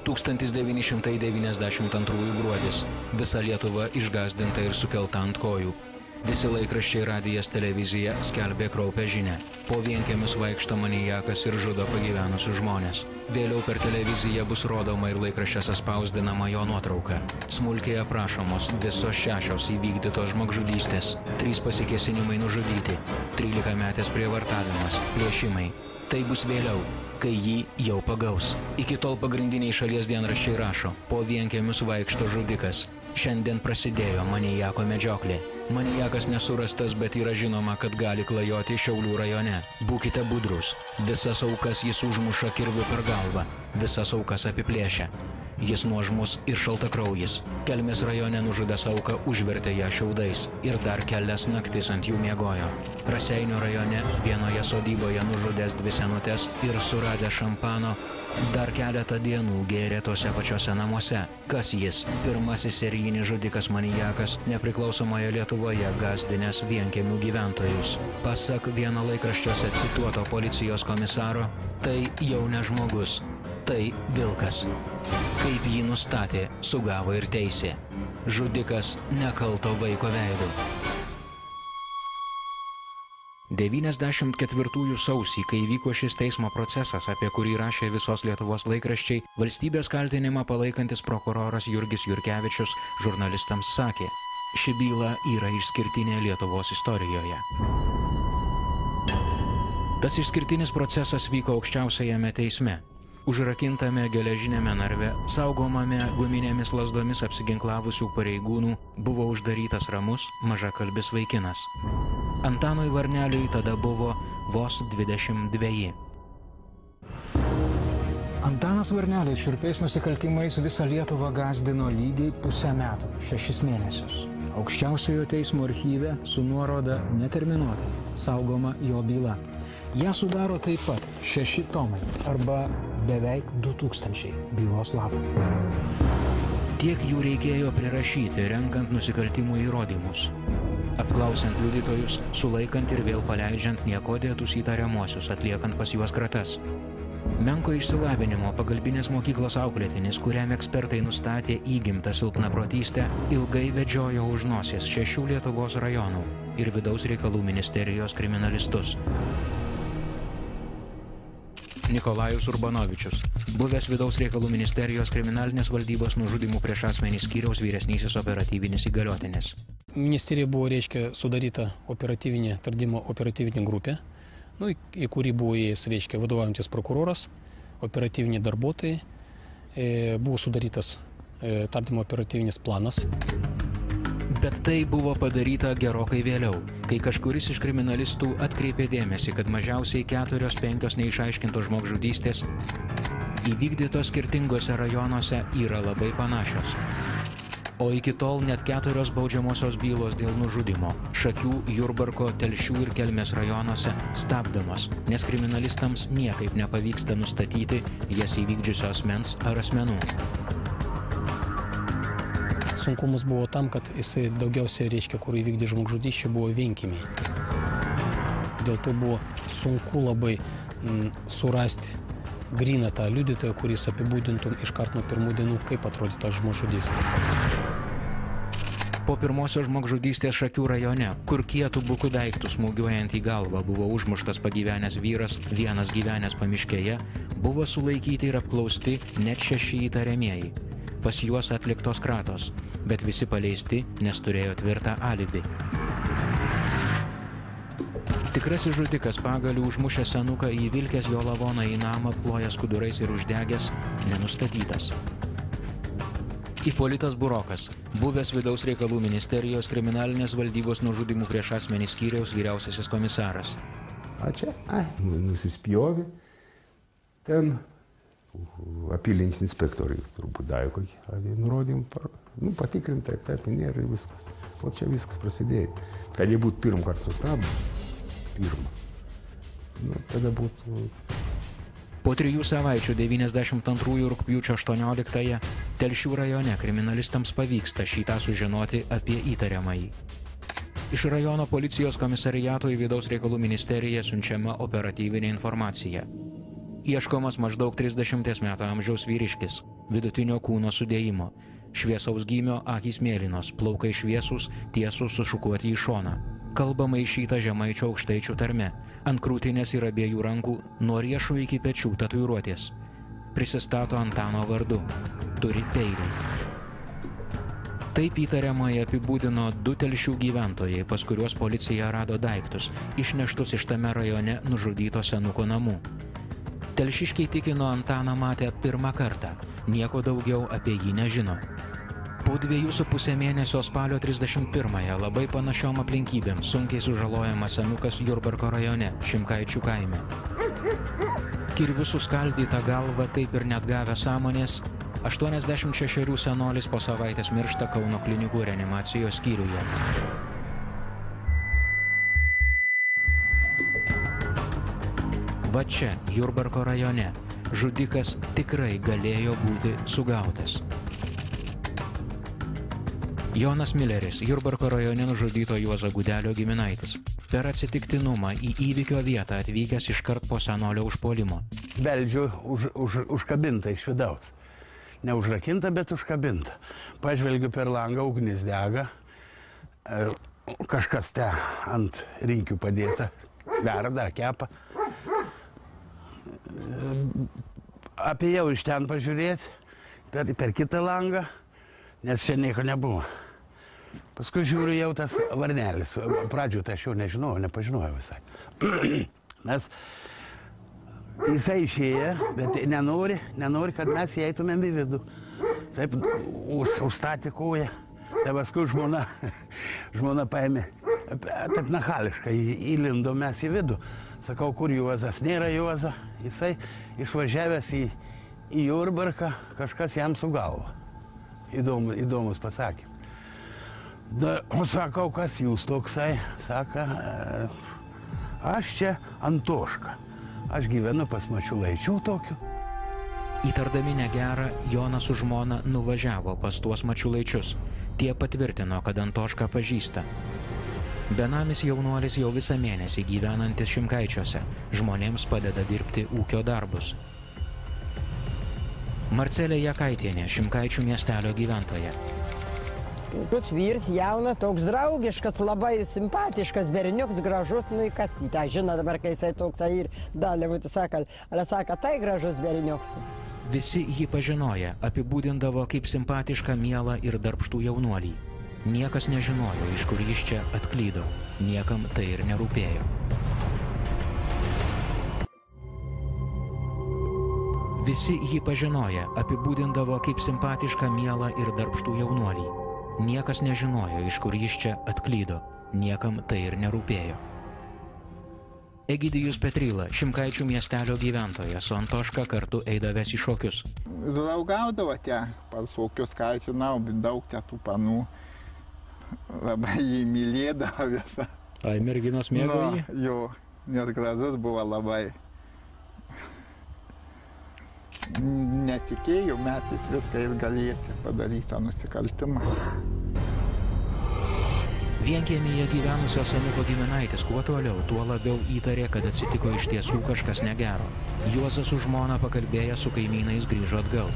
1992 gruodis. Visa Lietuva išgąsdinta ir sukelta ant kojų. Visi laikraščiai, radijas, televizija skelbė kraupią žinią. Po vienkiemius vaikšto manijakas ir žudo pagyvenusius žmonės. Vėliau per televiziją bus rodoma ir laikraščiuose spausdinama jo nuotrauka. Smulkiai aprašomos visos 6 įvykdytos žmogžudystės, 3 pasikėsinimai nužudyti, 13-metės prievartavimas, plėšimai. Tai bus vėliau, kai jį jau pagaus. Iki tol pagrindiniai šalies dienraščiai rašo: po vienkiemius vaikšto žudikas. Šiandien prasidėjo manijako medžioklė. Manijakas nesurastas, bet yra žinoma, kad gali klajoti Šiaulių rajone. Būkite budrus. Visas aukas jis užmuša kirviu per galvą. Visas aukas apiplėšia. Jis nuožmus ir šaltakraujis. Kelmės rajone nužudęs auką užvertė ją šiaudais ir dar kelias naktis ant jų miegojo. Raseinių rajone vienoje sodyboje nužudęs 2 senutes ir suradęs šampano dar keletą dienų gėrė tose pačiose namuose. Kas jis? Pirmasis serijinis žudikas manijakas nepriklausomoje Lietuvoje gąsdinęs vienkiemių gyventojus. Pasak vieno laikraščiuose cituoto policijos komisaro, tai jau ne žmogus, tai vilkas. Kaip jį nustatė, sugavo ir teisė. Žudikas nekalto vaiko veidu. 94 sausį, kai vyko šis teismo procesas, apie kurį rašė visos Lietuvos laikraščiai, valstybės kaltinimą palaikantis prokuroras Jurgis Jurkevičius žurnalistams sakė: ši byla yra išskirtinė Lietuvos istorijoje. Tas išskirtinis procesas vyko aukščiausiajame teisme. Užrakintame geležinėme narve, saugomame guminėmis lazdomis apsiginklavusių pareigūnų, buvo uždarytas ramus, mažakalbis vaikinas. Antanui Varneliui tada buvo vos 22. Antanas Varnelis šiurpiais nusikaltimais visą Lietuvą gąsdino lygiai pusę metų, 6 mėnesius. Aukščiausiojo teismo archyve su nuoroda neterminuotai saugoma jo byla. Ją sudaro taip pat 6 tomai arba beveik 2000 bylos lapų. Tiek jų reikėjo prirašyti, renkant nusikaltimų įrodymus, apklausiant liudytojus, sulaikant ir vėl paleidžiant nieko dėtus įtariamuosius, atliekant pas juos kratas. Menko išsilavinimo pagalbinės mokyklos auklėtinis, kuriam ekspertai nustatė įgimtą silpnaprotystę, ilgai vedžiojo už nosies 6 Lietuvos rajonų ir vidaus reikalų ministerijos kriminalistus. Nikolajus Urbanovičius, buvęs vidaus reikalų ministerijos kriminalinės valdybos nužudymų prieš asmenį skyriaus vyresnysis operatyvinis įgaliotinis. Ministerija buvo, sudaryta tardymo operatyvinė grupė, į kurį buvo įėjęs, vadovaujantis prokuroras, operatyviniai darbuotojai, buvo sudarytas tardymo operatyvinis planas. Bet tai buvo padaryta gerokai vėliau, kai kažkuris iš kriminalistų atkreipė dėmesį, kad mažiausiai 4-5 neišaiškintos žmogžudystės įvykdytos skirtingose rajonuose yra labai panašios. O iki tol net 4 baudžiamosios bylos dėl nužudymo Šakių, Jurbarko, Telšių ir Kelmės rajonuose stabdomos, nes kriminalistams niekaip nepavyksta nustatyti jas įvykdžiusio asmens ar asmenų. Sunkumus buvo tam, kad jisai daugiausiai, kur įvykdė žmogžudysčių, buvo vienkiemiai. Dėl to buvo sunku labai surasti gryną tą liudytoją, kuris apibūdintų iškart nuo pirmų dienų, kaip atrodė tas žmogžudys. Po pirmosios žmogžudystės Šakių rajone, kur kietų buku daiktų smūgiuojant į galvą buvo užmuštas pagyvenęs vyras, vienas gyvenęs pamiškėje, buvo sulaikyti ir apklausti net 6 įtariamieji. Pas juos atliktos kratos, bet visi paleisti, nes turėjo tvirtą alibi. Tikrasis žudikas pagaliu užmušęs senuką, įvilkęs jo lavoną į namą, plojęs skudurais ir uždegęs, nenustatytas. Ipolitas Burokas, buvęs vidaus reikalų ministerijos kriminalinės valdybos nužudymų prieš asmenį skyriaus vyriausiasis komisaras. Nusispjovė. Ten apylinkės inspektoriai turbūt davė kokį nurodymą, patikrinti, taip, nėra ir viskas. O čia viskas prasidėjo. Kad jie būtų pirmą kartą sustabdę, tada būtų... Po 3 savaičių 92 rugpjūčio 18-ąją Telšių rajone kriminalistams pavyksta šį tą sužinoti apie įtariamąjį. Iš rajono policijos komisariato į vidaus reikalų ministeriją siunčiama operatyvinė informacija. Ieškomas maždaug 30 metų amžiaus vyriškis, vidutinio kūno sudėjimo, šviesaus gymio, akys mėlynos, plaukai šviesūs, tiesūs sušukuoti į šoną. Kalba maišyta žemaičio aukštaičių tarme, ant krūtinės ir abiejų rankų nuo riešų iki pečių tatuiruotės. Prisistato Antano vardu, turi peilį. Taip įtariamai apibūdino 2 Telšių gyventojai, pas kuriuos policija rado daiktus, išneštus iš tame rajone nužudyto senuko namų. Telšiškiai tikino Antaną matę pirmą kartą, nieko daugiau apie jį nežino. Po 2,5 mėnesio spalio 31-ąją labai panašiom aplinkybėm sunkiai sužalojamas senukas Jurbarko rajone, Šimkaičių kaime. Kirviu suskaldytą galvą taip ir net gavę sąmonės, 86 senolis po savaitės miršta Kauno klinikų reanimacijos skyriuje. Va čia, Jurbarko rajone, žudikas tikrai galėjo būti sugautas. Jonas Mileris, Jurbarko rajone nužudyto Juozo Gudelio giminaitis. Per atsitiktinumą į įvykio vietą atvykęs iškart po senolio užpuolimo. Beldžiu užkabintą iš vidaus. Ne užrakinta, bet užkabinta. Pažvelgiu per langą, ugnis dega. Kažkas te ant rinkių padėta, verda, kepa. Apėjau iš ten pažiūrėti, per kitą langą, nes čia nieko nebuvo. Paskui žiūriu jau tas varnelis. Pradžių tai aš jau nežinojau, nepažinojau visai. Nes jisai išėjo, bet nenori, kad mes įeitumėm į vidų. Taip užstatė koją. Tai paskui žmona paėmė, taip nachališkai įlindo mes į vidų. Sakau, kur Juozas? Nėra Juozo. Jisai išvažiavęs į Jurbarką, kažkas jam sugalvo. Įdomus pasakė. O sakau, kas jūs toksai? Saka, aš čia Antoška. Aš gyvenu pas Mačiulaičių tokiu. Įtardami negerą, Jonas su žmona nuvažiavo pas tuos Mačiulaičius. Tie patvirtino, kad Antošką pažįsta. Benamis jaunuolis jau visą mėnesį gyvenantis Šimkaičiuose. Žmonėms padeda dirbti ūkio darbus. Marcelė Jakaitienė, Šimkaičių miestelio gyventoja. Toks vyrs jaunas, toks draugiškas, labai simpatiškas, berniuks, gražus, nu į kas į tą žino dabar, kai jisai toks ir dalyvauti, sako, tai gražus berniuks. Visi jį pažinoja, apibūdindavo kaip simpatišką, mielą ir darbštų jaunuolį. Niekas nežinojo, iš kur jis čia atklydo. Niekam tai ir nerūpėjo. Visi jį pažinoja, apibūdindavo kaip simpatišką, mielą ir darbštų jaunuolį. Niekas nežinojo, iš kur jis čia atklydo. Niekam tai ir nerūpėjo. Egidijus Petryla, Šimkaičių miestelio gyventojas, su Antoška kartu eidavęs į šokius. Draugaudavo tie, pasokius, ką žinau, daug tų panų. Labai jį mylėdavo visą. Ai, merginos mėgo jį? Jo, nes gražus buvo labai. Netikėjau metais viską ir galėti padaryti nusikaltimą. Vienkiemyje gyvenusio senuko giminaitis kuo toliau, tuo labiau įtarė, kad atsitiko iš tiesų kažkas negero. Juozas su žmona pakalbėję su kaimynais grįžo atgal.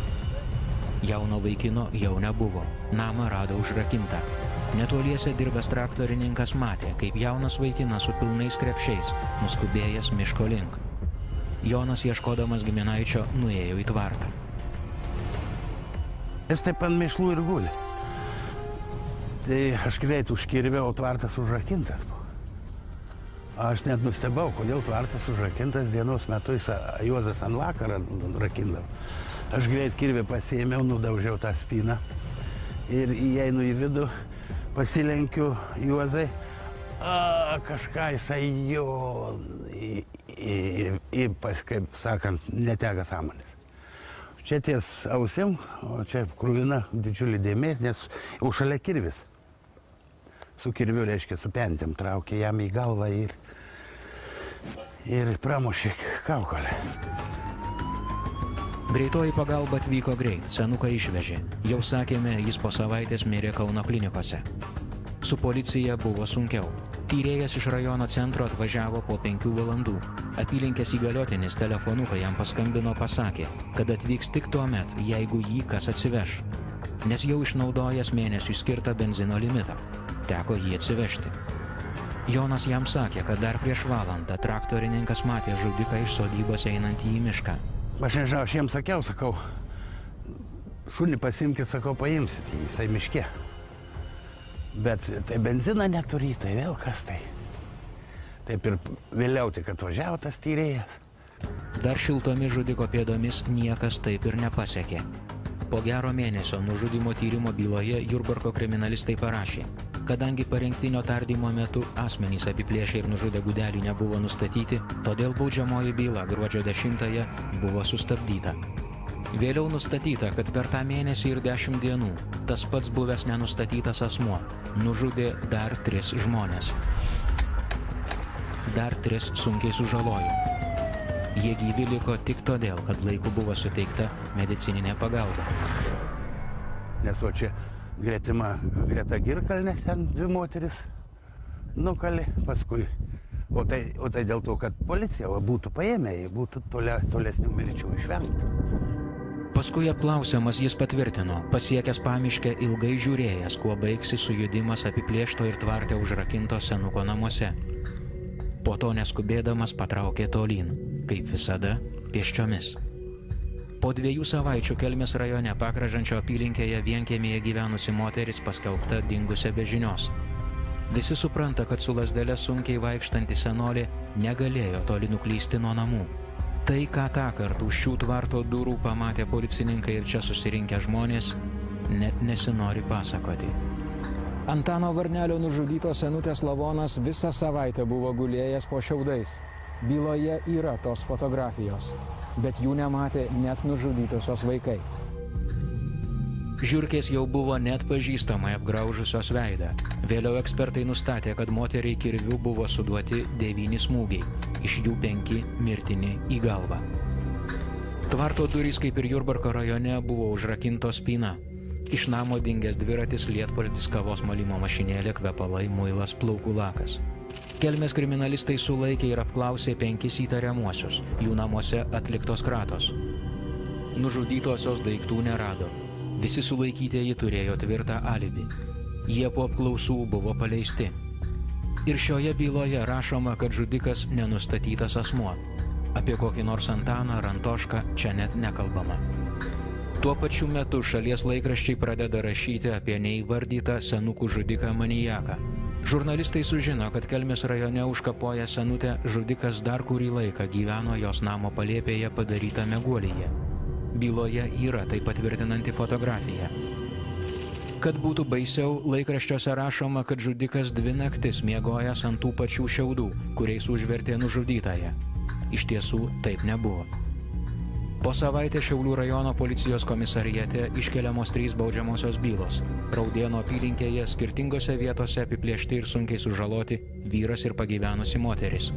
Jauno vaikino jau nebuvo. Namą rado užrakintą. Netoliese dirbęs traktorininkas matė, kaip jaunas vaikinas su pilnais krepšiais nuskubėjęs miško link. Jonas, ieškodamas giminaičio, nuėjo į tvartą. Jis taip ant mėšlų ir guli. Tai aš greit užkirviau, o tvartas užrakintas buvo. Aš net nustebau, kodėl tvartas užrakintas dienos metu, Juozas ant vakarą rakindavo. Aš greit kirvį pasiėmiau, nudaužiau tą spyną ir įeinu į vidų, pasilenkiu Juozai. Kažką jisai jo, kaip sakant, netega sąmonės. Čia ties ausim, o čia kruvina didžiulį dėmė, nes jau šalia kirvis. Su kirviu, reiškia, su pentėm traukė jam į galvą ir pramušė kaukolę. Greitoji pagalba atvyko greit, senuką išvežė. Jau sakėme, jis po savaitės mirė Kauno klinikose. Su policija buvo sunkiau. Tyrėjas iš rajono centro atvažiavo po 5 valandų. Apylinkės įgaliotinis telefonu, kai jam paskambino, pasakė, kad atvyks tik tuo met, jeigu jį kas atsiveš, nes jau išnaudojęs mėnesiui skirtą benzino limitą. Teko jį atsivežti. Jonas jam sakė, kad dar prieš valandą traktorininkas matė žudiką iš sodybos einantį į mišką. Aš nežinau, aš jiems sakau, šunį pasimkit, sakau, paimsit, jisai miške. Bet tai benziną neturi, tai vėl kas tai. Taip ir vėliau tik atvažiavo tas tyrėjas. Dar šiltomis žudiko pėdomis niekas taip ir nepasiekė. Po gero mėnesio nužudymo tyrimo byloje Jurbarko kriminalistai parašė, kadangi parengtinio tardymo metu asmenys apiplėšę ir nužudę Gudelį nebuvo nustatyti, todėl baudžiamoji byla gruodžio 10-ąją buvo sustabdyta. Vėliau nustatyta, kad per tą mėnesį ir 10 dienų tas pats buvęs nenustatytas asmuo nužudė dar 3 žmonės. Dar 3 sunkiai sužalojo. Jie gyvi liko tik todėl, kad laiku buvo suteikta medicininė pagalba. Nes o čia greta Girkalnės ten 2 moteris nukalė, paskui. O tai dėl to, kad policija būtų paėmę, būtų tolesnių mirčių išvengta. Paskui apklausiamas jis patvirtino, pasiekęs pamiškę ilgai žiūrėjęs, kuo baigsi sujudimas apiplėšto ir tvarte užrakinto senuko namuose. Po to neskubėdamas patraukė tolyn, kaip visada, pėsčiomis. Po 2 savaičių Kelmės rajone Pakražančio apylinkėje vienkiemyje gyvenusi moteris paskelbta dingusia be žinios. Visi supranta, kad su lazdele sunkiai vaikštanti senolė negalėjo toli nuklysti nuo namų. Tai, ką tąkart už šių tvarto durų pamatė policininkai ir čia susirinkę žmonės, net nesinori pasakoti. Antano Varnelio nužudytos senutės lavonas visą savaitę buvo gulėjęs po šiaudais. Byloje yra tos fotografijos, bet jų nematė net nužudytosios vaikai. Žiurkės jau buvo net pažįstamai apgraužusios veidą. Vėliau ekspertai nustatė, kad moteriai kirviu buvo suduoti 9 smūgiai, iš jų 5 mirtini į galvą. Tvarto durys, kaip ir Jurbarko rajone, buvo užrakintos spyna. Iš namo dingęs dviratis, lietpaltis, kavos malimo mašinėlė, kvepalai, muilas, plaukų lakas. Kelmės kriminalistai sulaikė ir apklausė 5 įtariamuosius. Jų namuose atliktos kratos. Nužudytosios daiktų nerado. Visi sulaikytieji turėjo tvirtą alibi. Jie po apklausų buvo paleisti. Ir šioje byloje rašoma, kad žudikas nenustatytas asmuo. Apie kokį nors Antaną ar Antošką čia net nekalbama. Tuo pačiu metu šalies laikraščiai pradeda rašyti apie neįvardytą senukų žudiką manijaką. Žurnalistai sužino, kad Kelmės rajone užkapoję senutę žudikas dar kurį laiką gyveno jos namo palėpėje padarytame guolyje. Byloje yra tai patvirtinanti fotografija. Kad būtų baisiau, laikraščiuose rašoma, kad žudikas 2 naktis miegojęs ant tų pačių šiaudų, kuriais užvertė nužudytąją. Iš tiesų taip nebuvo. Po savaitės Šiaulių rajono policijos komisariate iškeliamos 3 baudžiamosios bylos. Raudėno apylinkėje skirtingose vietose apiplėšti ir sunkiai sužaloti vyras ir pagyvenusi moteris.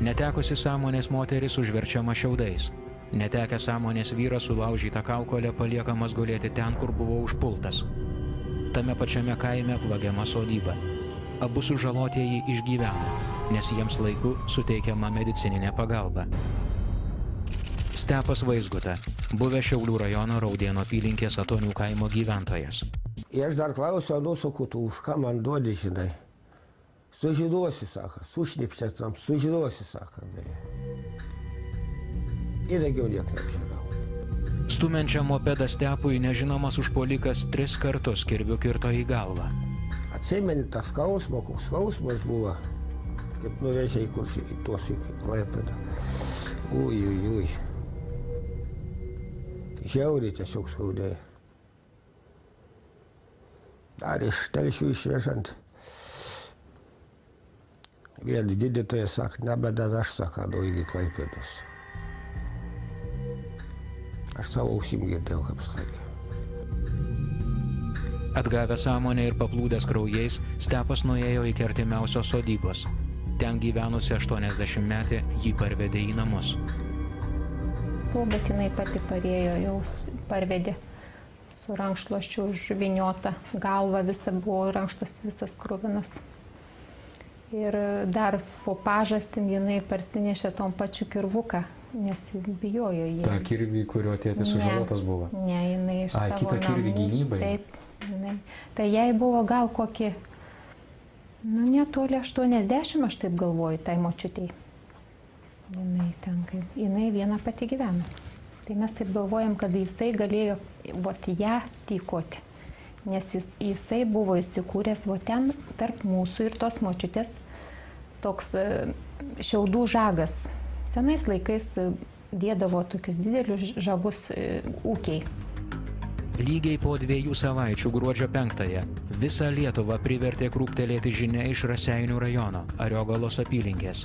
Netekusi sąmonės moteris užverčiama šiaudais. Netekęs sąmonės vyras sulaužytą kaukolę paliekamas gulėti ten, kur buvo užpultas. Tame pačiame kaime vagiama sodyba. Abu sužalotieji išgyveno, nes jiems laiku suteikiama medicininė pagalba. Stepas Vaizguta, buvęs Šiaulių rajono Raudėno apylinkės Atonių kaimo gyventojas. Aš dar klausiau, sakau, tu už ką man duodi, žinai? Sužinosi, sako, sušnipštės tam, sužinosi, sako. Ir daugiau nieko nežinau. Stumiančiam mopedą Stepui nežinomas užpuolikas 3 kartus kirviu kirto į galvą. Atsimeni tą skausmą, koks skausmas buvo, kaip nuvežė į kur į tuos į Klaipėdą. Ui. Žiauriai tiesiog skaudėjo. Dar iš Telšių išvežant. Vienas gydytojas sako, nebedaveš, sako, iki Klaipėdos. Aš savo ausim girdėjau, kaip sakė. Atgavęs sąmonę ir paplūdęs kraujais, Stepas nuėjo iki artimiausios sodybos. Ten gyvenusi 80-metė jį parvedė į namus. Bet jinai pati parėjo, jau parvedė su rankšluosčiu užviniota galva, visa buvo rankšluos visas kruvinas. Ir dar po pažastim jinai parsinešė tom pačiu kirvuką, nes bijojo jį. Ta kirvį, kurio tėtis sužalotas buvo? Ne, jinai iš savo namų. Kitą kirvį gynybai? Taip, jinai. Tai jai buvo gal kokie, netoli 80, aš taip galvoju, tai močiutei. Jinai viena pati gyvena. Tai mes taip galvojam, kad jisai galėjo ją tykoti. Nes jisai buvo įsikūręs ten tarp mūsų ir tos močiutės toks šiaudų žagas. Senais laikais dėdavo tokius didelius žagus ūkiai. Lygiai po 2 savaičių gruodžio 5-ąją visą Lietuvą privertė krūptelėti žinia iš Raseinių rajono, Ariogalos apylinkės.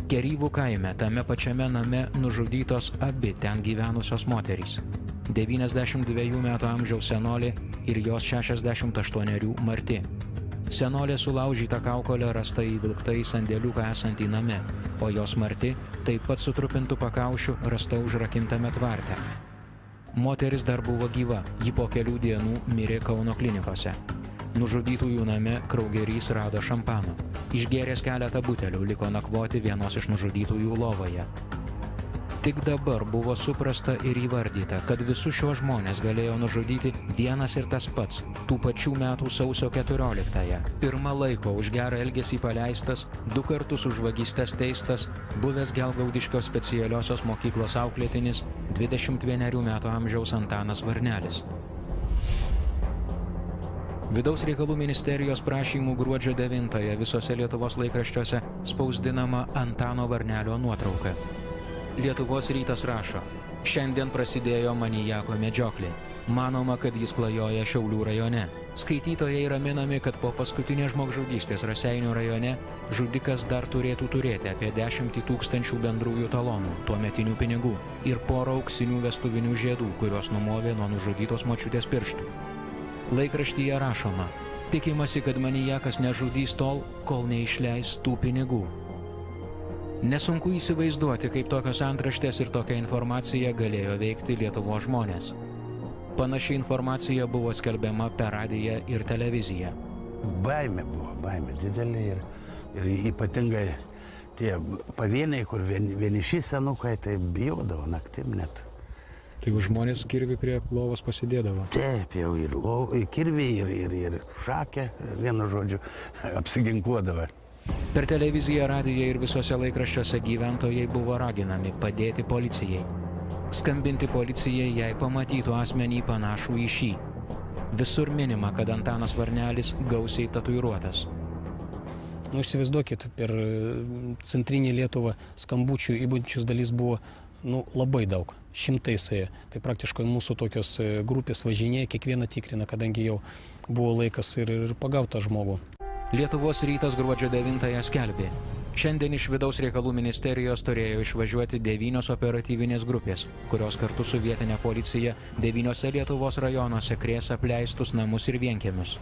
Keryvų kaime, tame pačiame name nužudytos abi ten gyvenusios moterys. 92 metų amžiaus senolė ir jos 68 Marti. Senolė sulaužyta kaukolė rasta įvilkta į sandėliuką esantį name, o jos Marti taip pat sutrupintų pakaušių rasta užrakintame tvarte. Moteris dar buvo gyva, ji po kelių dienų mirė Kauno klinikose. Nužudytųjų name kraugerys rado šampano. Išgėręs keletą butelių liko nakvoti vienos iš nužudytųjų lovoje. Tik dabar buvo suprasta ir įvardyta, kad visus šios žmonės galėjo nužudyti vienas ir tas pats, tų pačių metų sausio 14-ąją. Pirmą laiko už gerą elgesį paleistas, 2 kartus už vagystes teistas, buvęs Gelgaudiškio specialiosios mokyklos auklėtinis, 21 metų amžiaus Antanas Varnelis. Vidaus reikalų ministerijos prašymų gruodžio 9-ąją visose Lietuvos laikraščiuose spausdinama Antano Varnelio nuotrauka. Lietuvos rytas rašo: šiandien prasidėjo manijako medžioklė. Manoma, kad jis klajoja Šiaulių rajone. Skaitytojai raminami, kad po paskutinės žmogžudystės Raseinių rajone žudikas dar turėtų turėti apie 10 000 bendrųjų talonų, tuometinių pinigų, ir porą auksinių vestuvinių žiedų, kuriuos numovė nuo nužudytos močiutės pirštų. Laikraštyje rašoma: tikimasi, kad manijakas nežudys tol, kol neišleis tų pinigų. Nesunku įsivaizduoti, kaip tokios antraštės ir tokia informacija galėjo veikti Lietuvos žmonės. Panaši informacija buvo skelbiama per radiją ir televiziją. Baimė buvo, baimė didelė ir ypatingai tie pavieniai, kur vieniši senukai, tai bijodavo naktim net. Tai žmonės kirvį prie lovos pasidėdavo? Taip, jau ir kirvį, ir šakę, vienu žodžiu, apsiginkluodavo. Per televiziją, radiją ir visose laikraščiuose gyventojai buvo raginami padėti policijai. Skambinti policijai, jei pamatytų asmenį panašų į šį. Visur minima, kad Antanas Varnelis gausiai tatuiruotas. Įsivaizduokit, per centrinį Lietuvą skambučių į būdinčius dalis buvo labai daug, šimtais. Tai praktiškai mūsų tokios grupės važinėja, kiekvieną tikrina, kadangi jau buvo laikas ir pagauti tą žmogų. Lietuvos rytas gruodžio 9-ąją skelbė: šiandien iš vidaus reikalų ministerijos turėjo išvažiuoti 9 operatyvinės grupės, kurios kartu su vietinė policija 9 Lietuvos rajonuose krės apleistus namus ir vienkiemius.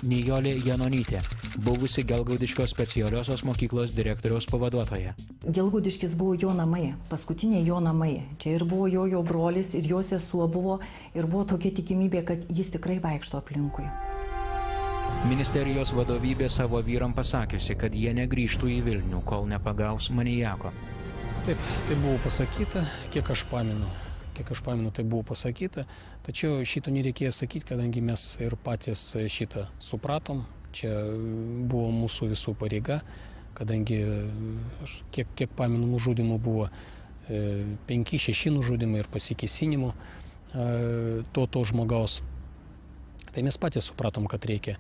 Nijolė Janonytė, buvusi Gelgaudiškio specialiosios mokyklos direktoriaus pavaduotoja. Gelgaudiškis buvo jo namai, paskutiniai jo namai. Čia ir buvo jo brolis, ir jo sesuo buvo, ir buvo tokia tikimybė, kad jis tikrai vaikšto aplinkui. Ministerijos vadovybė savo vyram pasakiusi, kad jie negrįžtų į Vilnių, kol nepagaus manijako. Taip, tai buvo pasakyta, kiek aš pamenu, tai buvo pasakyta, tačiau šito nereikėjo sakyti, kadangi mes ir patys šitą supratom, čia buvo mūsų visų pareiga, kadangi, kiek pamenu, nužudimų buvo 5-6 nužudimai ir pasikėsinimų to žmogaus. Tai mes patys supratom, kad reikia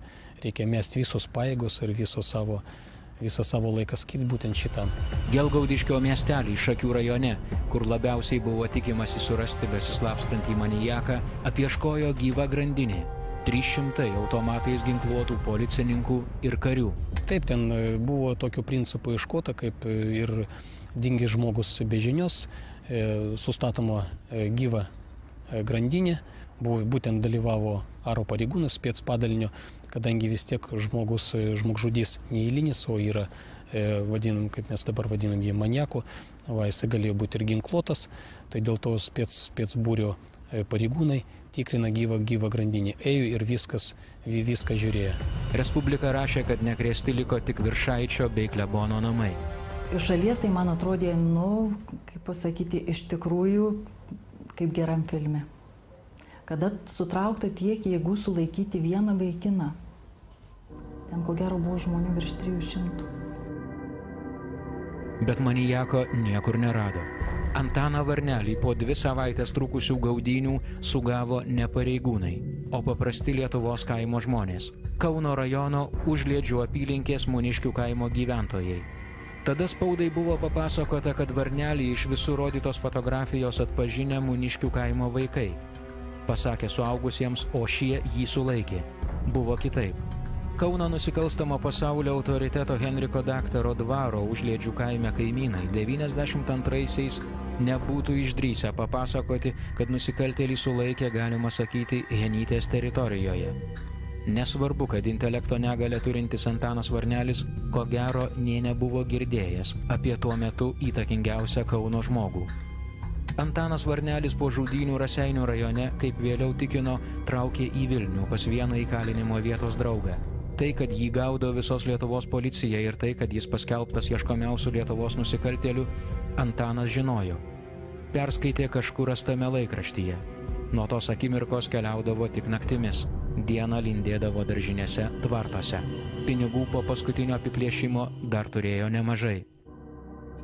mesti visus pajėgus ir visą savo laiką skirti būtent šitam. Gelgaudiškio miestelį Šakių rajone, kur labiausiai buvo tikimasi surasti besislapstantį manijaką, apieškojo gyva grandinė. 300 automatais ginkluotų policininkų ir karių. Taip, ten buvo tokiu principu ieškota, kaip ir dingęs žmogus be žinios, sustatoma gyva grandinė. Būtent dalyvavo aro pareigūnas spec padalinio, kadangi vis tiek žmogžudys neįlinis, o yra, kaip mes dabar vadinam jį maniaku, jisai galėjo būti ir ginkluotas, tai dėl to spec būrio pareigūnai tikrina gyvą grandinį. Ėjo ir viską žiūrėjo. Respublika rašė, kad nekrėsti liko tik Viršaičio bei klebono namai. Iš šalies tai man atrodė, kaip pasakyti, iš tikrųjų, kaip geram filme. Kada sutraukta tiek jėgų sulaikyti vieną vaikiną. Ten ko gero buvo žmonių virš 300. Bet manijako niekur nerado. Antaną Varnelį po 2 savaitės trukusių gaudynių sugavo ne pareigūnai, o paprasti Lietuvos kaimo žmonės. Kauno rajono Užliedžių apylinkės Muniškių kaimo gyventojai. Tada spaudai buvo papasakota, kad Varnelį iš visų rodytos fotografijos atpažinę Muniškių kaimo vaikai. Pasakė suaugusiems, o šie jį sulaikė. Buvo kitaip. Kauno nusikalstamo pasaulio autoriteto Henriko daktaro dvaro Užliedžių kaime kaimynai 92-aisiais nebūtų išdrįsę papasakoti, kad nusikaltėlį sulaikė, galima sakyti, Henytės teritorijoje. Nesvarbu, kad intelekto negalę turintis Antanas Varnelis ko gero nė nebuvo girdėjęs apie tuo metu įtakingiausią Kauno žmogų. Antanas Varnelis po žudynių Raseinių rajone, kaip vėliau tikino, traukė į Vilnių pas vieną įkalinimo vietos draugą. Tai, kad jį gaudo visos Lietuvos policija ir tai, kad jis paskelbtas ieškomiausių Lietuvos nusikaltėlių, Antanas žinojo. Perskaitė kažkur rastame laikraštyje. Nuo tos akimirkos keliaudavo tik naktimis. Dieną lindėdavo daržinėse, tvartuose. Pinigų po paskutinio apiplėšimo dar turėjo nemažai.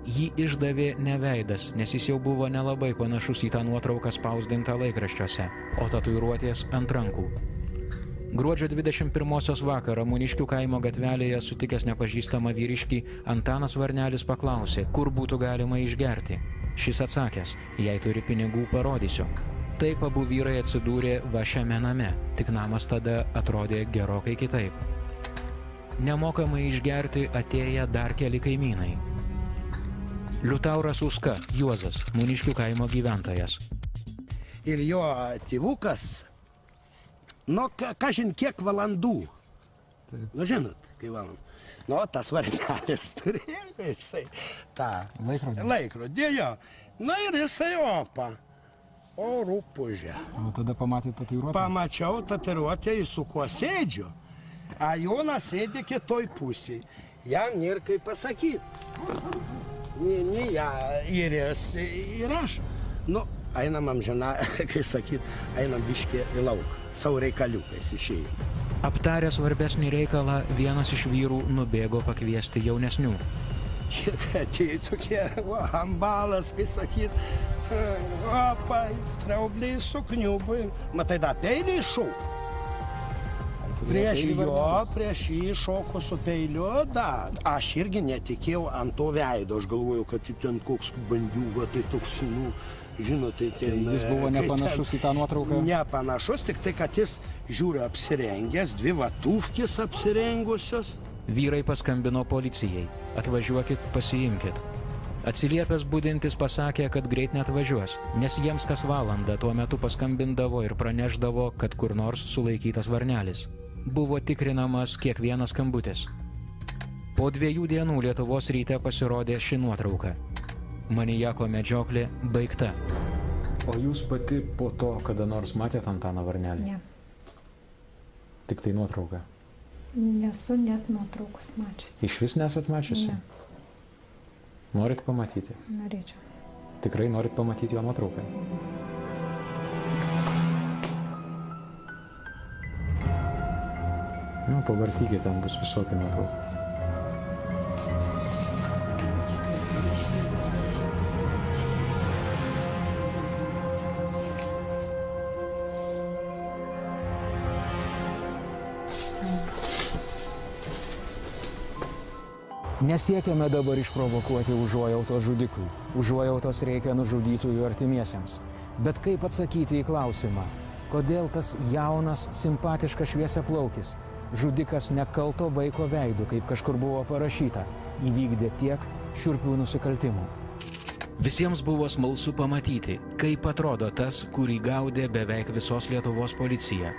Jį išdavė ne veidas, nes jis jau buvo nelabai panašus į tą nuotrauką spausdintą laikraščiuose, o tatuiruotės ant rankų. Gruodžio 21-osios vakarą Muniškių kaimo gatvelėje sutikęs nepažįstamą vyriškį, Antanas Varnelis paklausė, kur būtų galima išgerti. Šis atsakęs, jei turi pinigų, parodysiu. Taip abu vyrai atsidūrė va šiame name, tik namas tada atrodė gerokai kitaip. Nemokamai išgerti atėję dar keli kaimynai. Liutauras Uska, Juozas, Muniškių kaimo gyventojas. Ir jo tėvukas, kažin kiek valandų. Žinot, kai valandų. Tas Varnelis turėjo jisai tą laikrodį. Ir jisai o rūpužę. O tada pamatėte tatuiruotę? Pamačiau tatuiruotę, su kuo sėdžiu. A Jonas sėdė kitoj pusėj. Jam nėra kaip pasakyti. Ne ją ir jis ir aš. Einam amžiną, kai sakyt, einam biškį į lauką. Savo reikaliukais išėjom. Aptarę svarbesnį reikalą, vienas iš vyrų nubėgo pakviesti jaunesnių. Kiek atėjo tokie ambalas, kai sakyt, straubliai sukniubai. Matai, da peilį šauk. Prieš jį šoku su peiliu, da. Aš irgi netikėjau ant to veido. Aš galvojau, kad ten koks bandiūga, tai toks, žinote, jis buvo nepanašus į tą nuotrauką? Nepanašus, tik tai, kad jis žiūri apsirengęs, 2 vatuvkis apsirengusios. Vyrai paskambino policijai. Atvažiuokit, pasiimkit. Atsiliepęs budintis pasakė, kad greit neatvažiuos, nes jiems kas valandą tuo metu paskambindavo ir praneždavo, kad kur nors sulaikytas Varnelis. Buvo tikrinamas kiekvienas skambutis. Po 2 dienų Lietuvos ryte pasirodė ši nuotrauka. Manijako medžioklė baigta. O jūs pati po to kada nors matėte Antaną Varnelį? Ne. Tik tai nuotrauką? Nesu net nuotraukos mačiusi. Iš vis nesat mačiusi? Ne. Norit pamatyti? Norėčiau. Tikrai norit pamatyti jo nuotrauką? Pavartykite, ten bus visokių nuotraukų. Nesiekiame dabar išprovokuoti užuojautos žudikų. Užuojautos reikia nužudytųjų artimiesiems. Bet kaip atsakyti į klausimą, kodėl tas jaunas, simpatiškas šviesiaplaukis, žudikas nekalto vaiko veidu, kaip kažkur buvo parašyta, įvykdė tiek šiurpių nusikaltimų? Visiems buvo smalsu pamatyti, kaip atrodo tas, kurį gaudė beveik visos Lietuvos policija.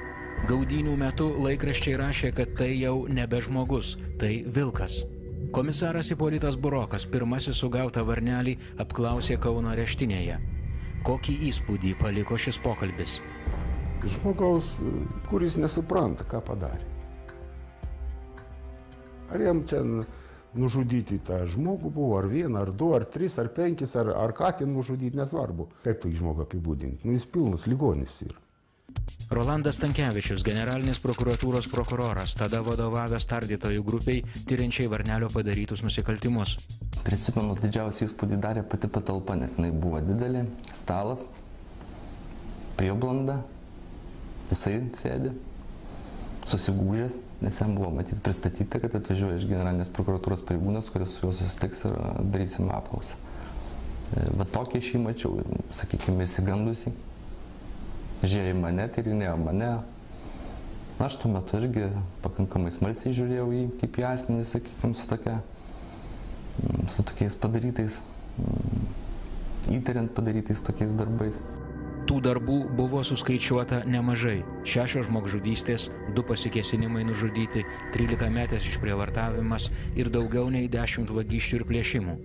Gaudynių metu laikraščiai rašė, kad tai jau nebe žmogus, tai vilkas. Komisaras Ipolitas Burokas pirmasis sugautą Varnelį apklausė Kauno areštinėje. Kokį įspūdį paliko šis pokalbis? Žmogaus, kuris nesupranta, ką padarė. Ar jam ten nužudyti tą žmogų buvo, ar vieną, ar du, ar tris, ar penkis, ar ką ten nužudyti, nesvarbu. Kaip tai žmogų apibūdinti? Jis pilnas ligonis yra. Rolandas Stankevičius, generalinės prokuratūros prokuroras, tada vadovavęs tardytojų grupiai, tyriančiai Varnelio padarytus nusikaltimus. Prisimenu, didžiausią įspūdį darė pati patalpa, nes jinai buvo didelė, stalas, prieblanda, jisai sėdė, susigūžęs, nes jam buvo matyti pristatyta, kad atvažiuoja iš generalinės prokuratūros pareigūnas, kuris su juo susitiks ir darysim apklausą. Va tokį aš jį mačiau, sakykime, įsigandusi. Žiūrėjo į mane, tyrinėjo mane. Aš tuo metu irgi pakankamai smalsiai žiūrėjau į kaip į asmenį, sakykime, su tokiais padarytais, įtariant padarytais tokiais darbais. Tų darbų buvo suskaičiuota nemažai. 6 žmogžudystės, 2 pasikėsinimai nužudyti, 13-metės išprievartavimas ir daugiau nei 10 vagysčių ir plėšimų.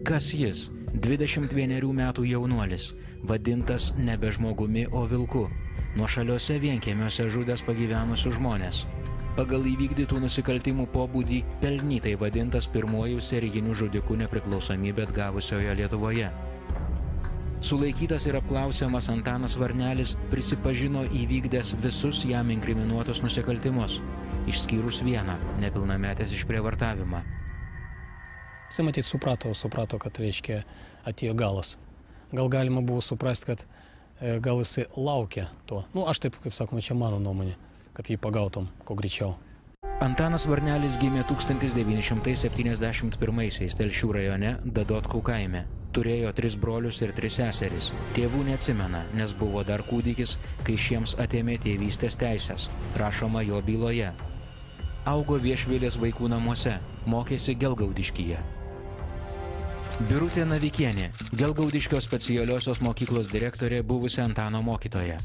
Kas jis? 21 metų jaunuolis, vadintas nebe žmogumi, o vilku. Nuošaliuose vienkiemiuose žudęs pagyvenusius žmonės. Pagal įvykdytų nusikaltimų pobūdį pelnytai vadintas pirmuoju serijiniu žudiku nepriklausomybę atgavusioje Lietuvoje. Sulaikytas ir apklausiamas Antanas Varnelis prisipažino įvykdęs visus jam inkriminuotus nusikaltimus, išskyrus vieną nepilnametės išprievartavimą. Jis matyt suprato, kad reiškia atėjo galas. Gal galima buvo suprasti, kad gal jisai laukia to. Aš taip, kaip sakoma, čia mano nuomonė, kad jį pagautom, kuo greičiau. Antanas Varnelis gimė 1971-aisiais Telšių rajone Dadotkų kaime. Turėjo 3 brolius ir 3 seseris. Tėvų neatsimena, nes buvo dar kūdikis, kai šiems atėmė tėvystės teisės, rašoma jo byloje. Augo Viešvilės vaikų namuose, mokėsi Gelgaudiškyje. Birutė Navikienė, Gelgaudiškio specialiosios mokyklos direktorė, buvusi Antano mokytoja.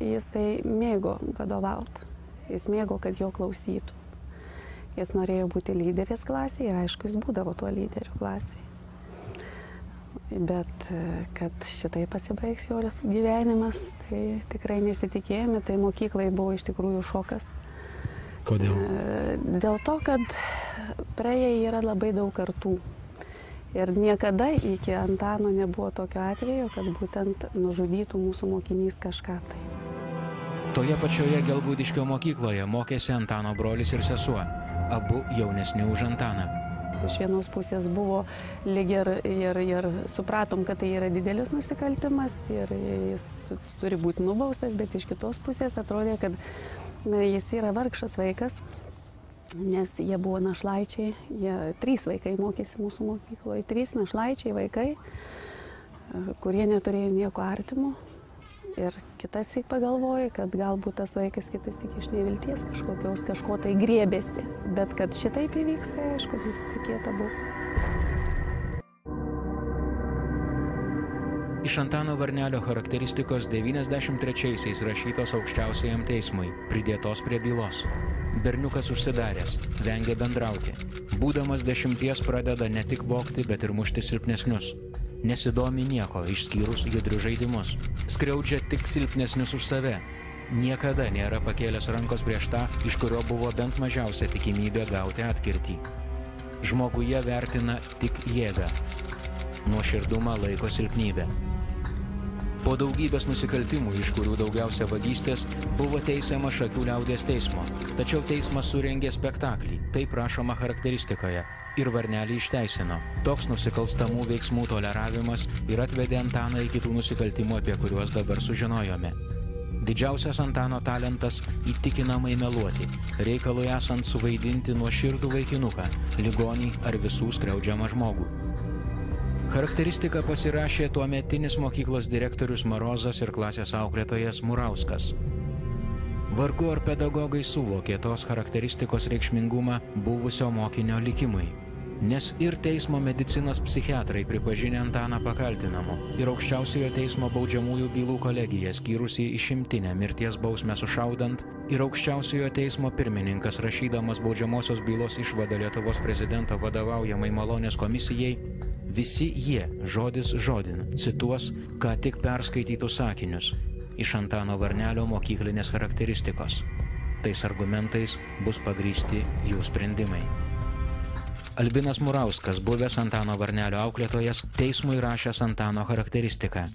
Jisai mėgo vadovauti, jis mėgo, kad jo klausytų. Jis norėjo būti lyderis klasėje ir aišku, jis būdavo tuo lyderiu klasėje. Bet kad šitai pasibaigs jo gyvenimas, tai tikrai nesitikėjome, tai mokyklai buvo iš tikrųjų šokas. Kodėl? Dėl to, kad praėję yra labai daug kartų. Ir niekada iki Antano nebuvo tokio atvejo, kad būtent nužudytų mūsų mokinys kažką tai. Toje pačioje Gelgaudiškio mokykloje mokėsi Antano brolis ir sesuo, abu jaunesni už Antaną. Iš vienos pusės buvo lyg ir supratom, kad tai yra didelis nusikaltimas ir jis turi būti nubaustas, bet iš kitos pusės atrodė, kad jis yra vargšas vaikas, nes jie buvo našlaičiai, 3 vaikai mokėsi mūsų mokykloje, 3 našlaičiai vaikai, kurie neturėjo nieko artimo. Ir kitas tik pagalvoja, kad galbūt tas vaikas kitas tik iš nevilties kažko tai griebėsi. Bet kad šitaip įvyks, tai aišku, nesitikėta buvo. Iš Antano Varnelio charakteristikos 93-aisiais rašytos aukščiausiajam teismui, pridėtos prie bylos. Berniukas užsidaręs, vengia bendrauti. Būdamas 10 pradeda ne tik vogti, bet ir mušti silpnesnius. Nesidomi nieko, išskyrus judrius žaidimus. Skriaudžia tik silpnesnius už save. Niekada nėra pakėlęs rankos prieš tą, iš kurio buvo bent mažiausia tikimybė gauti atkirtį. Žmoguje vertina tik jėgą. Nuoširdumą laiko silpnybę. Po daugybės nusikaltimų, iš kurių daugiausia vagystės, buvo teisiama Šakių liaudies teismo. Tačiau teismas surengė spektaklį, taip rašoma charakteristikoje. Ir Varnelį išteisino. Toks nusikalstamų veiksmų toleravimas ir atvedė Antaną į kitų nusikaltimų, apie kuriuos dabar sužinojome. Didžiausias Antano talentas – įtikinamai meluoti, reikalui esant suvaidinti nuoširdų vaikinuką, ligonį ar visų skriaudžiamą žmogų. Charakteristiką pasirašė tuometinis mokyklos direktorius Marozas ir klasės auklėtojas Murauskas. Vargu ar pedagogai suvokė tos charakteristikos reikšmingumą buvusio mokinio likimui. Nes ir teismo medicinos psichiatrai pripažinę Antaną pakaltinamu, ir aukščiausiojo teismo baudžiamųjų bylų kolegija skyrusi išimtinę mirties bausmę sušaudant, ir aukščiausiojo teismo pirmininkas rašydamas baudžiamosios bylos išvadą Lietuvos prezidento vadovaujamai Malonės komisijai, visi jie žodis žodin cituos ką tik perskaitytus sakinius iš Antano Varnelio mokyklinės charakteristikos. Tais argumentais bus pagrįsti jų sprendimai. Albinas Murauskas, buvęs Antano Varnelio auklėtojas, teismui rašęs Antano charakteristiką.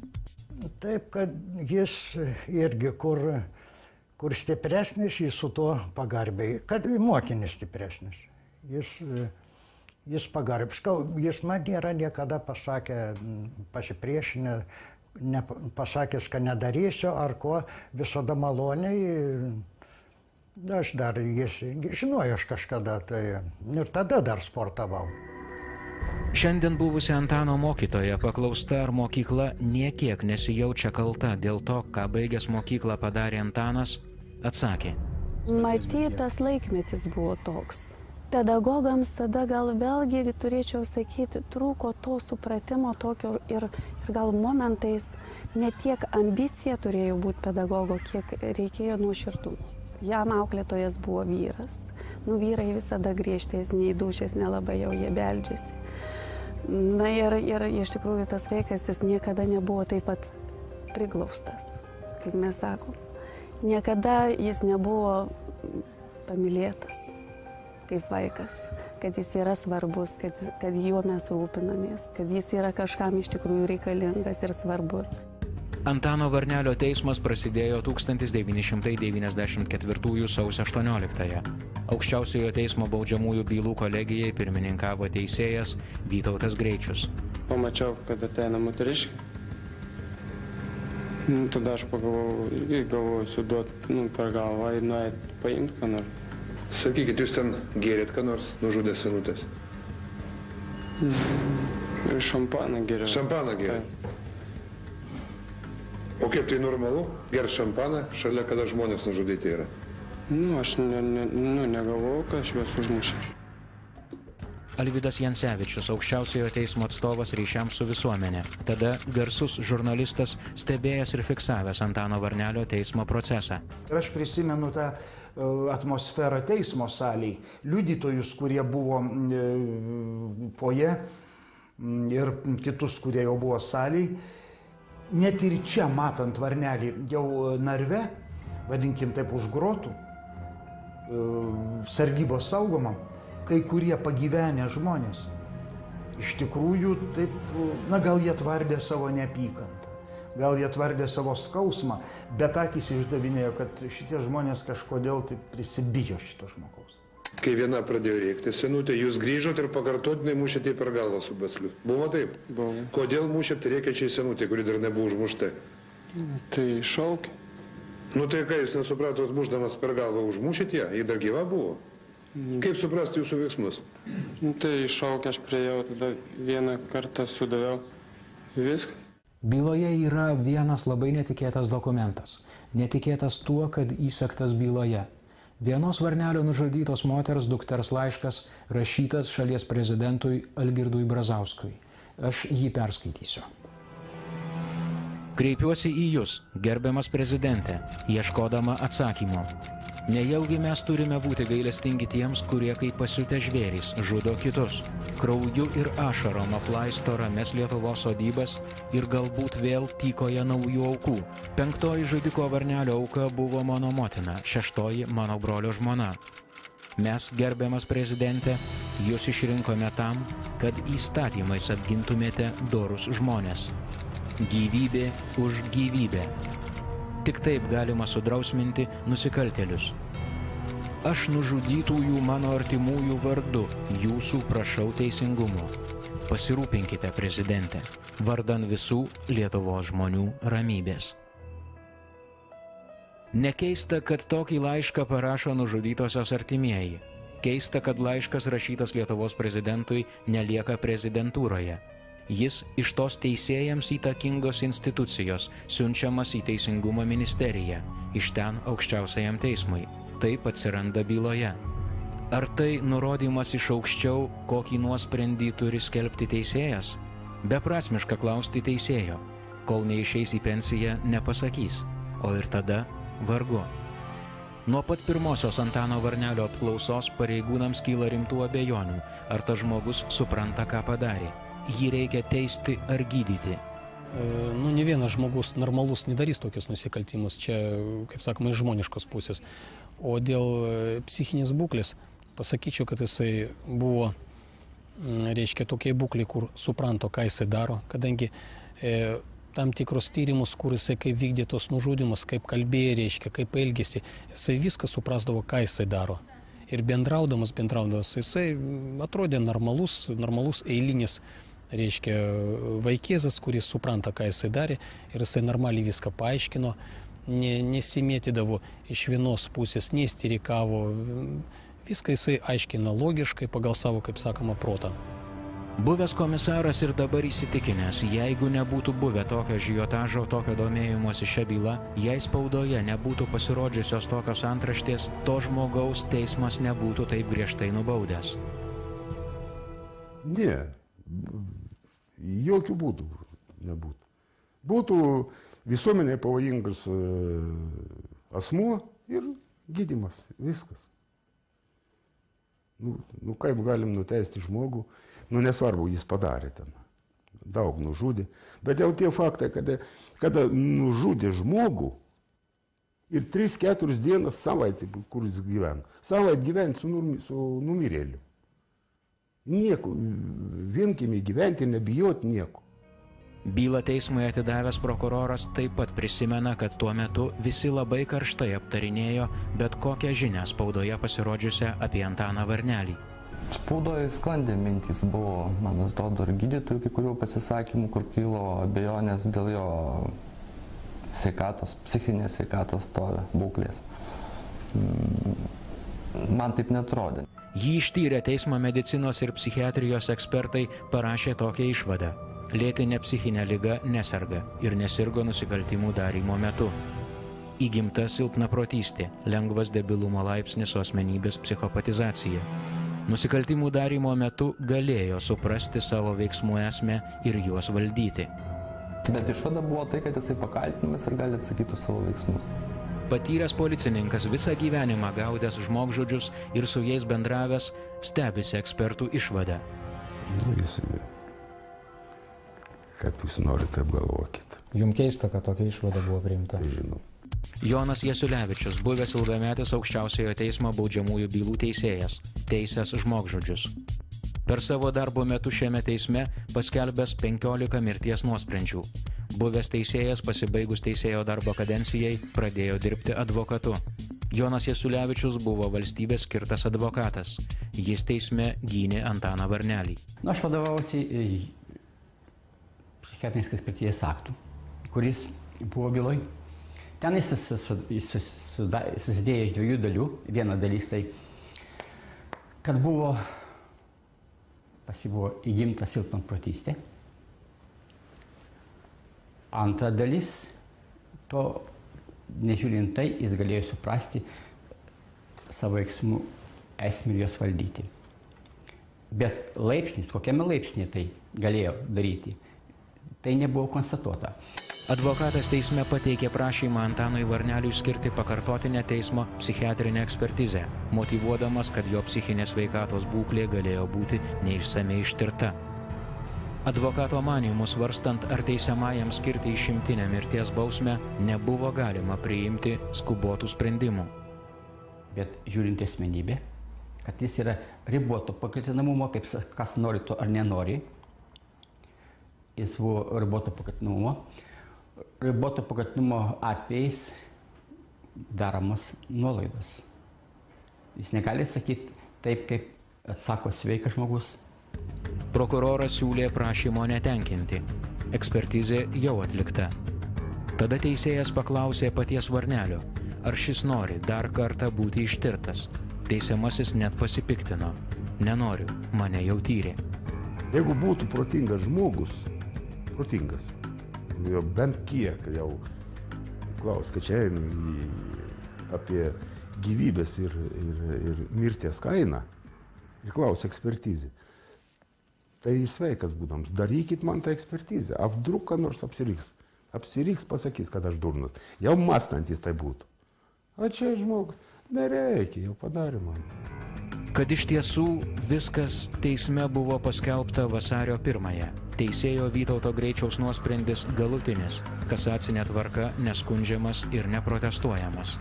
Taip, kad jis irgi, kur stipresnis, jis su tuo pagarbiai, kad mokinis stipresnis. Jis pagarbiškai, jis man nėra niekada pasakę pasipriešinę, pasakęs, kad nedarysiu ar ko, visada maloniai. Aš dar, jis žinojo aš kažkada, tai ir tada dar sportavau. Šiandien buvusi Antano mokytoja paklausta, ar mokykla niekiek nesijaučia kalta dėl to, ką baigęs mokyklą padarė Antanas, atsakė. Matytas laikmetis buvo toks. Pedagogams tada gal vėlgi turėčiau sakyti, trūko to supratimo tokio ir gal momentais ne tiek ambicija turėjo būti pedagogo, kiek reikėjo nuoširdumo. Jam auklėtojas buvo vyras. Vyrai visada griežtesni, dūšės nelabai jau jie beldžiasi. Na ir iš tikrųjų tas vaikas, jis niekada nebuvo taip pat priglaustas, kaip mes sakom. Niekada jis nebuvo pamylėtas kaip vaikas, kad jis yra svarbus, kad juo mes rūpinamės, kad jis yra kažkam iš tikrųjų reikalingas ir svarbus. Antano Varnelio teismas prasidėjo 1994 sausio 18-ąją. Aukščiausiojo teismo baudžiamųjų bylų kolegijai pirmininkavo teisėjas Vytautas Greičius. Pamačiau, kad ateina moteriškė. Tada aš galvoju suduoti per galvą ir nuėti paimti ką nors. Sakykit, jūs ten gėrėt ką nors, nužudė senutės? Šampaną gėrė. Šampaną gėrė? O kaip tai normalu? Gert šampaną šalia, kada žmonės nužudyti yra? Aš negalvoju, kad aš juos užmušiu. Alvydas Jancevičius, aukščiausiojo teismo atstovas ryšiams su visuomenė. Tada garsus žurnalistas, stebėjęs ir fiksavęs Antano Varnelio teismo procesą. Ir aš prisimenu tą atmosferą teismo salėje, liudytojus, kurie buvo foje ir kitus, kurie jau buvo salėje. Net ir čia, matant Varnelį jau narve, vadinkim taip, už grotų, sargybos saugomam, kai kurie pagyvenę žmonės, iš tikrųjų taip, gal jie tvardė savo neapykantą, gal jie tvardė savo skausmą, bet akys išdavinėjo, kad šitie žmonės kažkodėl taip prisibijo šito žmogaus. Kai viena pradėjo rėkti senutė, jūs grįžot ir pakartotinai mušėte per galvą su basliu. Buvo taip? Buvo. Kodėl mušėte rėkiačiai senutė, kuri dar nebuvo užmušta? Tai šaukė. Tai ką jūs nesupratot, mušdamas per galvą užmušėt ją? Ji dar gyva buvo? Kaip suprasti jūsų veiksmus? Tai šaukė, aš priejau, tada vieną kartą sudaviau viską. Byloje yra vienas labai netikėtas dokumentas. Netikėtas tuo, kad įsektas byloje. Vienos Varnelio nužudytos moters dukters laiškas rašytas šalies prezidentui Algirdui Brazauskui. Aš jį perskaitysiu. Kreipiuosi į Jūs, gerbiamas prezidente, ieškodama atsakymo. Nejaugi mes turime būti gailestingi tiems, kurie kaip pasiutę žvėrys žudo kitus. Krauju ir ašarom aplaisto rames Lietuvos sodybas ir galbūt vėl tykoja naujų aukų. 5. žudiko Varnelio auka buvo mano motina, 6. mano brolio žmona. Mes, gerbiamas prezidente, Jūs išrinkome tam, kad įstatymais apgintumėte dorus žmonės. Gyvybė už gyvybę. Tik taip galima sudrausminti nusikaltėlius. Aš nužudytųjų mano artimųjų vardu Jūsų prašau teisingumo. Pasirūpinkite, prezidente, vardan visų Lietuvos žmonių ramybės. Nekeista, kad tokį laišką parašo nužudytosios artimieji. Keista, kad laiškas rašytas Lietuvos prezidentui nelieka prezidentūroje. Jis iš tos teisėjams įtakingos institucijos siunčiamas į Teisingumo ministeriją, iš ten aukščiausiajam teismui. Taip atsiranda byloje. Ar tai nurodymas iš aukščiau, kokį nuosprendį turi skelbti teisėjas? Beprasmiška klausti teisėjo, kol neišeis į pensiją, nepasakys, o ir tada vargu. Nuo pat pirmosios Antano Varnelio apklausos pareigūnams kyla rimtų abejonių, ar tas žmogus supranta, ką padarė. Jį reikia teisti ar gydyti. Ne vienas žmogus normalus nedarys tokius nusikaltimus, čia, kaip sakoma, iš žmoniškos pusės. O dėl psichinės būklės pasakyčiau, kad jisai buvo, reiškia, tokiai būklė, kur supranto, ką jisai daro, kadangi tam tikros tyrimus, kur jisai kaip vykdė tos nužudymus, kaip kalbėjo, reiškia, kaip elgėsi, jisai viską suprasdavo, ką jisai daro. Ir bendraudamas, jisai atrodė normalus eilinis, reiškia, vaikėzas, kuris supranta, ką jisai darė, ir jisai normaliai viską paaiškino, nesimėtydavo iš vienos pusės, neįstirikavo, viską jisai aiškina logiškai pagal savo, kaip sakoma, protą. Buvęs komisaras ir dabar įsitikinęs, jeigu nebūtų buvę tokio žiotažo, tokio domėjimosi šią bylą, jei spaudoje nebūtų pasirodžiusios tokios antraštės, to žmogaus teismas nebūtų taip griežtai nubaudęs. Ne, jokių būdų nebūtų. Būtų visuomenėje pavojingas asmuo ir gydymas, viskas. Kaip galim nuteisti žmogų, nesvarbu, jis padarė ten, daug nužudė, bet jau tie faktai, kada nužudė žmogų ir 3-4 dienas savaitę, kur jis gyvena, savaitę gyventi su numirėliu. Nieko, vienkimi gyventi, nebijoti nieko. Bylą teismui atidavęs prokuroras taip pat prisimena, kad tuo metu visi labai karštai aptarinėjo bet kokią žinią spaudoje pasirodžiusią apie Antaną Varnelį. Spaudoje sklandė mintys buvo, man atrodo, ir gydytojų kai kurių pasisakymų, kur kilo abejonės dėl jo sveikatos, psichinės sveikatos būklės. Man taip netrodė. Jį ištyrę teismo medicinos ir psichiatrijos ekspertai parašė tokią išvadą. Lėtinė psichinė liga neserga ir nesirgo nusikaltimų darymo metu. Įgimta silpnaprotystė, lengvas debilumo laipsnis su asmenybės psichopatizacija. Nusikaltimų darymo metu galėjo suprasti savo veiksmų esmę ir juos valdyti. Bet išvada buvo tai, kad jisai pakaltinamas ir gali atsakyti savo veiksmus. Patyręs policininkas visą gyvenimą gaudęs žmogžudžius ir su jais bendravęs, stebisi ekspertų išvadą. Kaip jūs norite, apgalvokite. Jums keista, kad tokia išvada buvo priimta? Tai žinau. Jonas Jasiulevičius, buvęs ilgametis aukščiausiojo teismo baudžiamųjų bylų teisėjas, teisęs žmogžudžius. Per savo darbo metu šiame teisme paskelbęs 15 mirties nuosprendžių. Buvęs teisėjas, pasibaigus teisėjo darbo kadencijai, pradėjo dirbti advokatu. Jonas Jasiulevičius buvo valstybės skirtas advokatas. Jis teisme gynė Antaną Varnelį. Aš vadovausi psichiatrinės ekspertizės aktų, kuris buvo byloj. Ten jis susidėjo iš 2 dalių. Viena dalis tai, kad pas jį buvo įgimta silpnaprotystė. Antra dalis, to nežiūrint tai, jis galėjo suprasti savo veiksmų esmę ir juos valdyti. Bet laipsnis, kokiame laipsnėje tai galėjo daryti, tai nebuvo konstatuota. Advokatas teisme pateikė prašymą Antanui Varneliui skirti pakartotinę teismo psichiatrinę ekspertizę, motyvuodamas, kad jo psichinės sveikatos būklė galėjo būti neišsamiai ištirta. Advokato manymu svarstant, ar teisiamajam skirti išimtinę mirties bausmę, nebuvo galima priimti skubotų sprendimų. Bet žiūrint asmenybę, kad jis yra riboto pakaltinamumo, kaip kas nori to ar nenori, jis buvo riboto pakaltinamumo. Riboto pakaltinamumo atvejais daromos nuolaidos. Jis negali sakyti taip, kaip atsako sveikas žmogus. Prokuroras siūlė prašymo netenkinti. Ekspertizė jau atlikta. Tada teisėjas paklausė paties Varnelio, ar šis nori dar kartą būti ištirtas. Teisiamasis net pasipiktino. Nenoriu, mane jau tyrė. Jeigu būtų protingas žmogus, jau bent kiek jau klaus, kad čia apie gyvybės ir mirties kainą ir klausia ekspertizė. Tai sveikas būdams, darykit man tą ekspertizę, apdruk, ką nors apsiriks. Apsiriks, pasakys, kad aš durnas. Jau mąstantis tai būtų. O čia žmogus, nereikia, jau padarė man. Kad iš tiesų viskas teisme buvo paskelbta vasario 1-ąją. Teisėjo Vytauto Greičiaus nuosprendis galutinis, kasacinė tvarka neskundžiamas ir neprotestuojamas.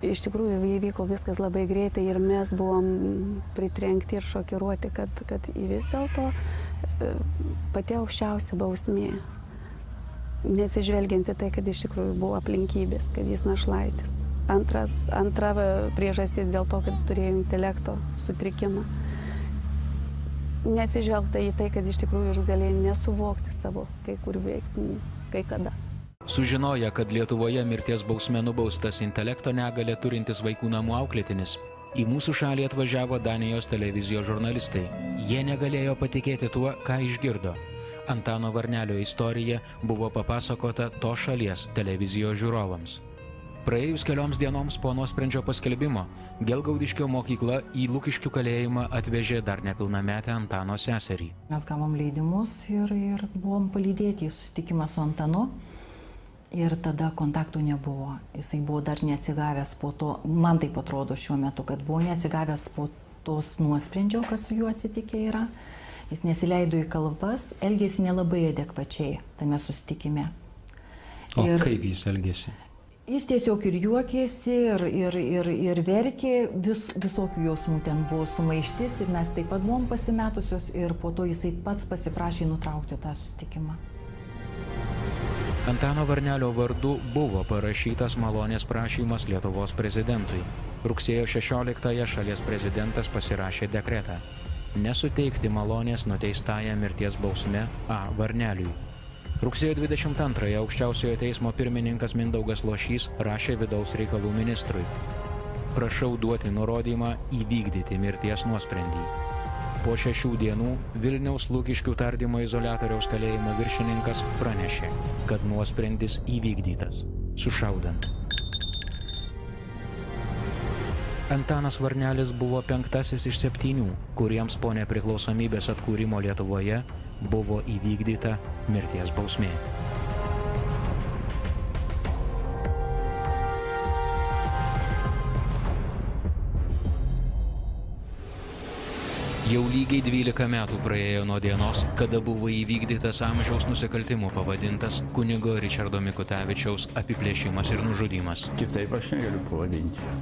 Iš tikrųjų, įvyko viskas labai greitai ir mes buvom pritrenkti ir šokiruoti, kad vis dėlto pati aukščiausia bausmė, nesižvelgianti tai, kad iš tikrųjų buvo aplinkybės, kad jis našlaitis. Antra priežastis dėl to, kad turėjo intelekto sutrikimą. Neatsižvelgta į tai, kad iš tikrųjų jis galėjo nesuvokti savo kai kurių veiksmų, kai kada. Sužinoję, kad Lietuvoje mirties bausme nubaustas intelekto negalę turintis vaikų namų auklėtinis, į mūsų šalį atvažiavo Danijos televizijos žurnalistai. Jie negalėjo patikėti tuo, ką išgirdo. Antano Varnelio istorija buvo papasakota to šalies televizijos žiūrovams. Praėjus kelioms dienoms po nuosprendžio paskelbimo, Gelgaudiškio mokykla į Lukiškių kalėjimą atvežė dar nepilnametę Antano seserį. Mes gavom leidimus ir buvom palydėti į susitikimą su Antanu. Ir tada kontaktų nebuvo. Jisai buvo dar neatsigavęs po to, man taip atrodo šiuo metu, kad buvo neatsigavęs po tos nuosprendžio, kas su juo atsitikė yra. Jis nesileido į kalbas, elgėsi nelabai adekvačiai tame susitikime. O kaip jis elgėsi? Jis tiesiog ir juokėsi, ir verkė, visokių jausmų ten buvo sumaištis ir mes taip pat buvom pasimetusios ir po to jisai pats pasiprašė nutraukti tą susitikimą. Antano Varnelio vardu buvo parašytas malonės prašymas Lietuvos prezidentui. Rugsėjo 16-ąją šalies prezidentas pasirašė dekretą nesuteikti malonės nuteistąją mirties bausme A. Varneliui. Rugsėjo 22-ąją aukščiausiojo teismo pirmininkas Mindaugas Lošys rašė vidaus reikalų ministrui. Prašau duoti nurodymą įvykdyti mirties nuosprendį. Po 6 dienų Vilniaus Lukiškių tardymo izoliatoriaus kalėjimo viršininkas pranešė, kad nuosprendis įvykdytas, sušaudant. Antanas Varnelis buvo 5-asis iš 7, kuriems po nepriklausomybės atkūrimo Lietuvoje buvo įvykdyta mirties bausmė. Jau lygiai 12 metų praėjo nuo dienos, kada buvo įvykdytas amžiaus nusikaltimų pavadintas kunigo Ričardo Mikutavičiaus apiplėšimas ir nužudymas. Kitaip aš negaliu pavadinti.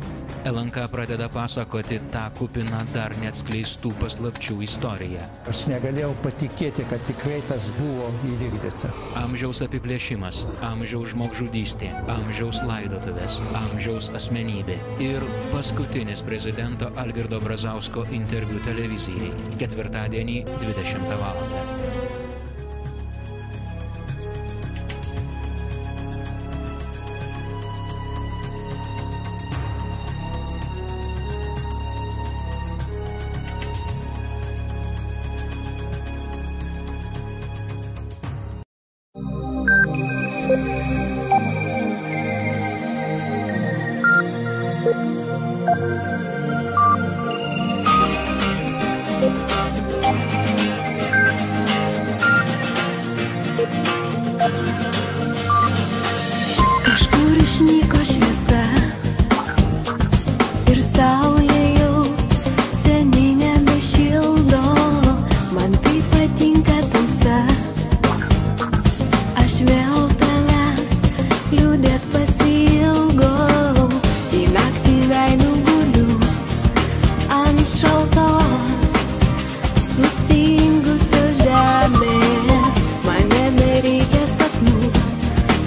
LNK pradeda pasakoti tą kupiną dar neatskleistų paslapčių istoriją. Aš negalėjau patikėti, kad tikrai tas buvo įvykdyta. Amžiaus apiplėšimas, amžiaus žmogžudystė, amžiaus laidotuvės, amžiaus asmenybė ir paskutinis prezidento Algirdo Brazausko interviu televizijai. Ketvirtadienį 20 valandą. Kažkur išnyko šviesa ir saulė jau seniai nebešildo, man tai patinka tamsa, aš vėl tavęs liūdėt pasiilgau, į naktį veidų guliu ant šaltos sustingusios žemės, man nebereikia sapnų,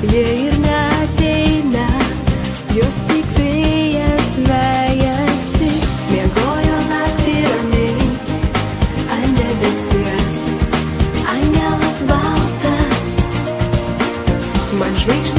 jie ir neateina, jos tik vėjas vejasi, miegojo naktį ramiai ant debesies, angelas baltas, man žvaigždė